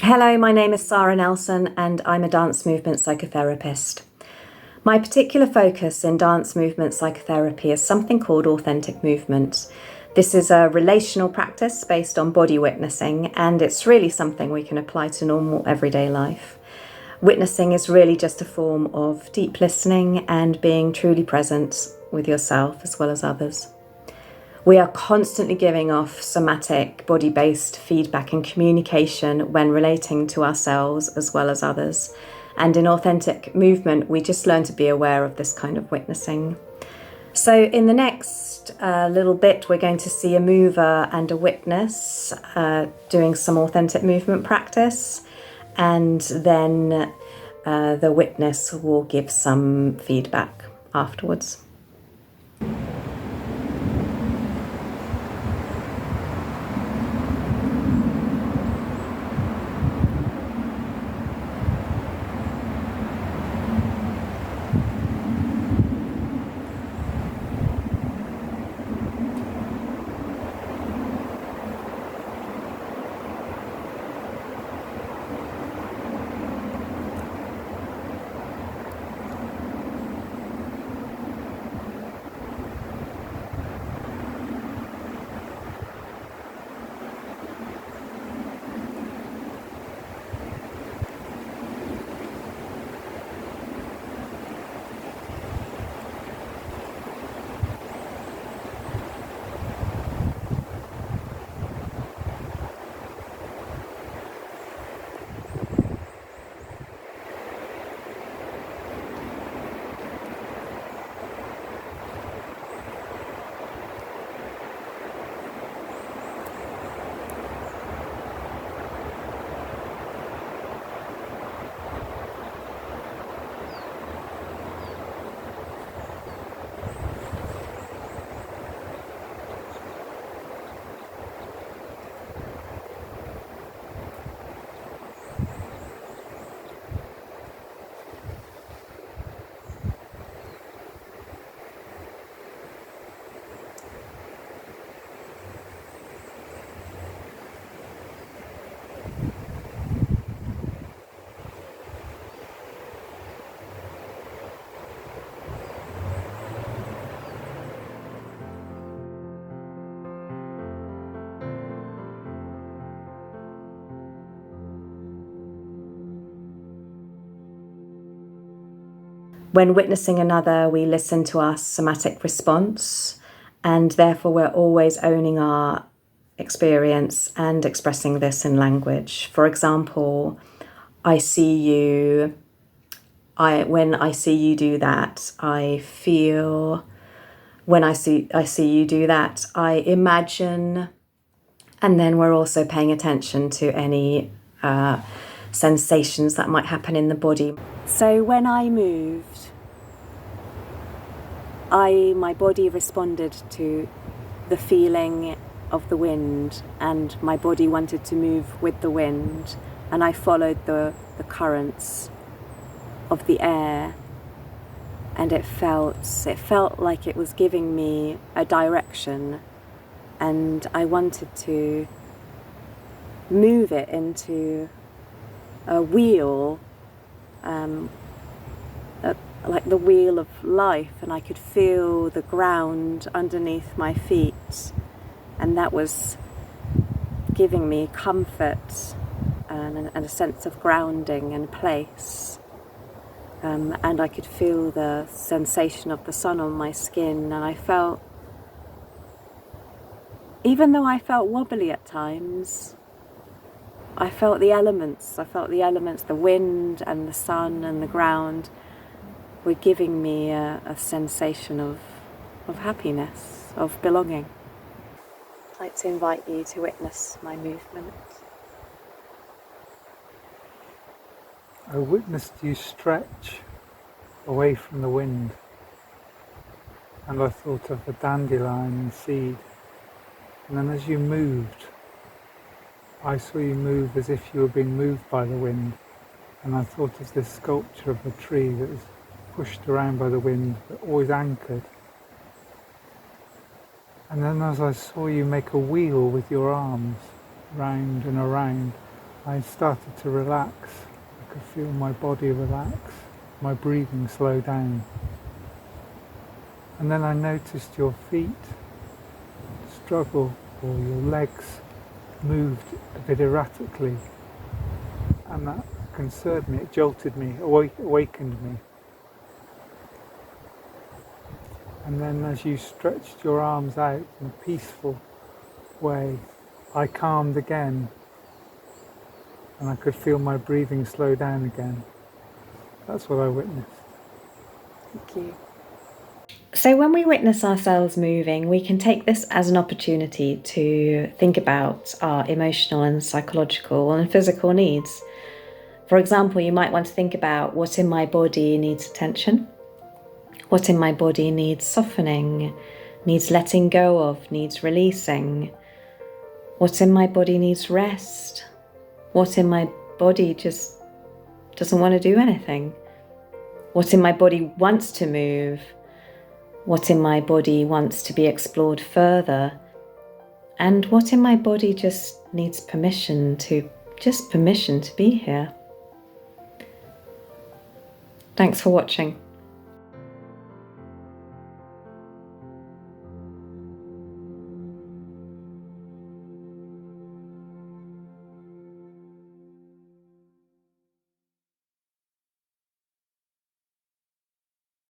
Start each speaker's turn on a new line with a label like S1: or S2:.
S1: Hello, my name is Saara Nelson and I'm a dance movement psychotherapist. My particular focus in dance movement psychotherapy is something called authentic movement. This is a relational practice based on body witnessing, and it's really something we can apply to normal everyday life. Witnessing is really just a form of deep listening and being truly present with yourself as well as others. We are constantly giving off somatic, body-based feedback and communication when relating to ourselves as well as others. And in authentic movement, we just learn to be aware of this kind of witnessing. So in the next little bit, we're going to see a mover and a witness doing some authentic movement practice. And then the witness will give some feedback afterwards. When witnessing another, we listen to our somatic response, and therefore we're always owning our experience and expressing this in language. For example, I see you. When I see you do that, I feel. When I see you do that, I imagine. And then we're also paying attention to any sensations that might happen in the body. So when I moved, my body responded to the feeling of the wind, and my body wanted to move with the wind, and I followed the currents of the air, and it felt like it was giving me a direction, and I wanted to move it into a wheel, like the wheel of life, and I could feel the ground underneath my feet, and that was giving me comfort and a sense of grounding and place. And I could feel the sensation of the sun on my skin, and I felt, even though I felt wobbly at times, I felt the elements, the wind and the sun and the ground were giving me a sensation of happiness, of belonging. I'd like to invite you to witness my movement.
S2: I witnessed you stretch away from the wind, and I thought of a dandelion seed. And then as you moved, I saw you move as if you were being moved by the wind, and I thought of this sculpture of a tree that was pushed around by the wind but always anchored. And then as I saw you make a wheel with your arms round and around, I started to relax. I could feel my body relax, my breathing slow down. And then I noticed your feet struggle, or your legs moved a bit erratically. And that concerned me, it jolted me, awakened me. And then as you stretched your arms out in a peaceful way, I calmed again, and I could feel my breathing slow down again. That's what I witnessed.
S3: Thank you.
S1: So when we witness ourselves moving, we can take this as an opportunity to think about our emotional and psychological and physical needs. For example, you might want to think about what in my body needs attention, what in my body needs softening, needs letting go of, needs releasing, what in my body needs rest, what in my body just doesn't want to do anything, what in my body wants to move, what in my body wants to be explored further, and what in my body just needs permission to be here. Thanks for watching.